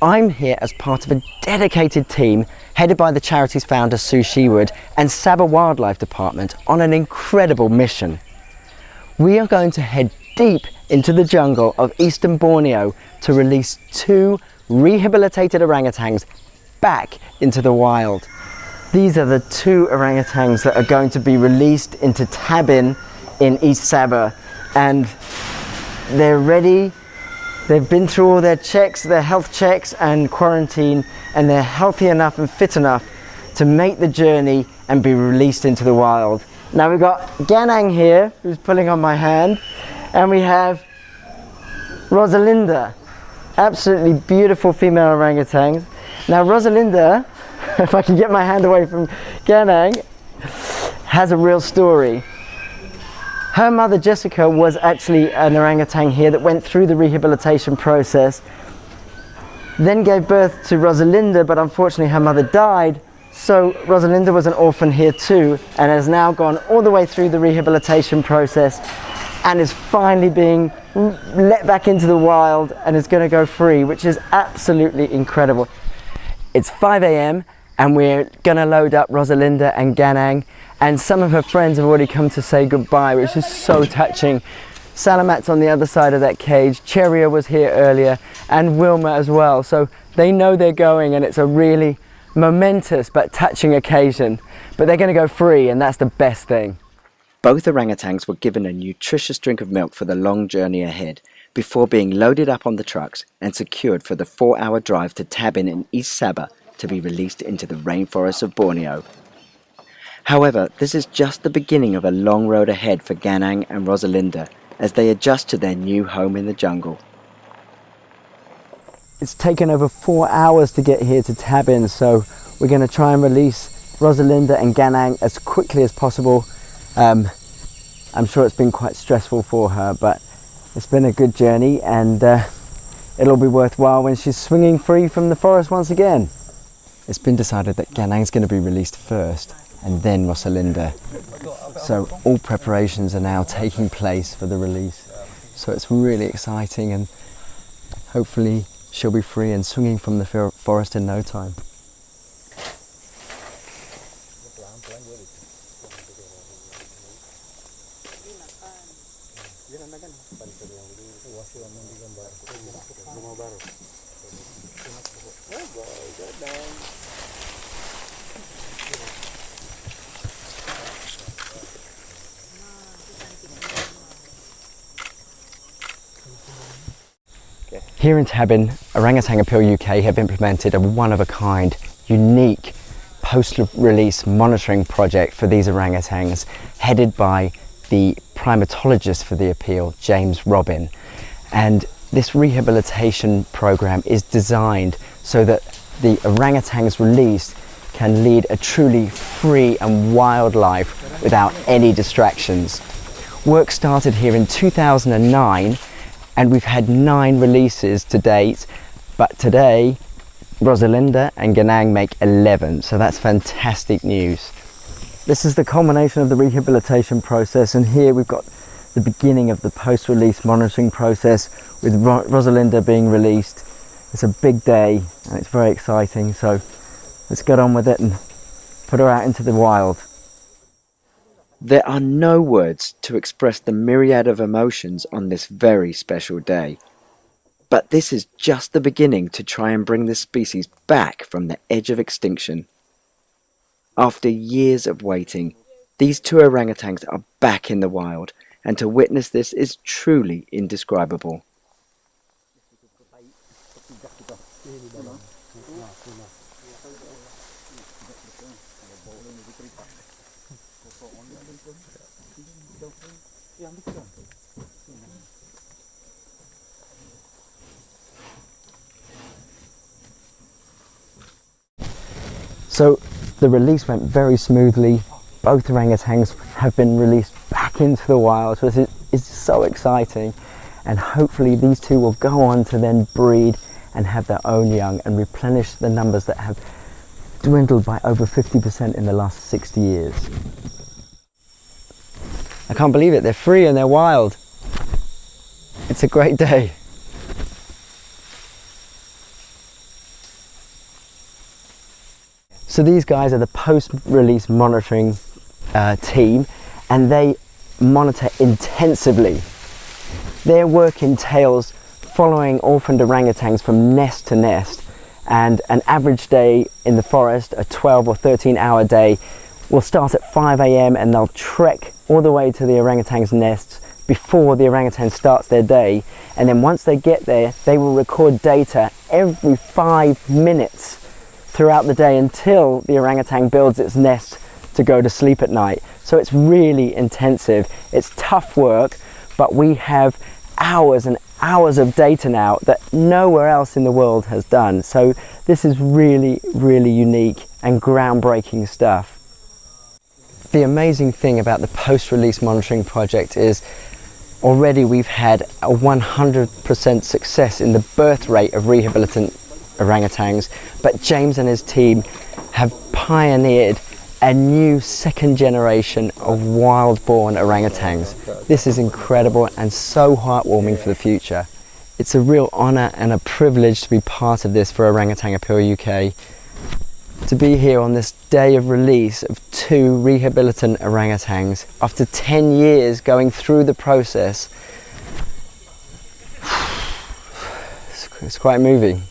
I'm here as part of a dedicated team headed by the charity's founder Sue Shewood and Sabah Wildlife Department on an incredible mission. We are going to head deep into the jungle of eastern Borneo to release 2 rehabilitated orangutans back into the wild. These are the 2 orangutans that are going to be released into Tabin in East Sabah, and they're ready. They've been through all their checks, their health checks and quarantine, and they're healthy enough and fit enough to make the journey and be released into the wild. Now we've got Ganang here, who's pulling on my hand, and we have Rosalinda, absolutely beautiful female orangutans. Now Rosalinda, if I can get my hand away from Ganang, has a real story. Her mother Jessica was actually an orangutan here that went through the rehabilitation process, then gave birth to Rosalinda, but unfortunately her mother died, so Rosalinda was an orphan here too, and has now gone all the way through the rehabilitation process and is finally being let back into the wild and is going to go free, which is absolutely incredible. It's 5 AM and we're going to load up Rosalinda and Ganang, and some of her friends have already come to say goodbye, which is so touching. Salamat's on the other side of that cage, Cheria was here earlier, and Wilma as well, so they know they're going, and it's a really momentous but touching occasion. But they're going to go free, and that's the best thing. Both orangutans were given a nutritious drink of milk for the long journey ahead, before being loaded up on the trucks and secured for the 4-hour drive to Tabin in East Sabah to be released into the rainforest of Borneo. However, this is just the beginning of a long road ahead for Ganang and Rosalinda as they adjust to their new home in the jungle. It's taken over 4 hours to get here to Tabin, so we're going to try and release Rosalinda and Ganang as quickly as possible. I'm sure it's been quite stressful for her, but it's been a good journey, and it'll be worthwhile when she's swinging free from the forest once again. It's been decided that Ganang's going to be released first, and then Rosalinda. So all preparations are now taking place for the release. So it's really exciting, and hopefully she'll be free and swinging from the forest in no time. Here in Tabin, Orangutan Appeal UK have implemented a one-of-a-kind, unique post-release monitoring project for these orangutans, headed by the primatologist for the appeal, James Robin. And this rehabilitation program is designed so that the orangutans released can lead a truly free and wild life without any distractions. Work started here in 2009, and we've had 9 releases to date, but today Rosalinda and Ganang make 11, so that's fantastic news. This is the culmination of the rehabilitation process, and here we've got the beginning of the post-release monitoring process with Rosalinda being released. It's a big day and it's very exciting, so let's get on with it and put her out into the wild. There are no words to express the myriad of emotions on this very special day. But this is just the beginning to try and bring this species back from the edge of extinction. After years of waiting, these 2 orangutans are back in the wild, and to witness this is truly indescribable. So the release went very smoothly. Both orangutans have been released back into the wild, so it's so exciting, and hopefully these 2 will go on to then breed and have their own young and replenish the numbers that have dwindled by over 50% in the last 60 years. I can't believe it, they're free and they're wild. It's a great day. So these guys are the post-release monitoring team, and they monitor intensively. Their work entails following orphaned orangutans from nest to nest, and an average day in the forest, a 12 or 13 hour day, will start at 5 a.m. and they'll trek all the way to the orangutan's nests before the orangutan starts their day, and then once they get there they will record data every 5 minutes throughout the day until the orangutan builds its nest to go to sleep at night. So it's really intensive, it's tough work, but we have hours and hours of data now that nowhere else in the world has done. So this is really, really unique and groundbreaking stuff. The amazing thing about the post-release monitoring project is already we've had a 100% success in the birth rate of rehabilitant orangutans, but James and his team have pioneered a new second generation of wild-born orangutans. This is incredible and so heartwarming for the future. It's a real honour and a privilege to be part of this for Orangutan Appeal UK. To be here on this day of release of 2 rehabilitant orangutans after 10 years going through the process, it's quite moving.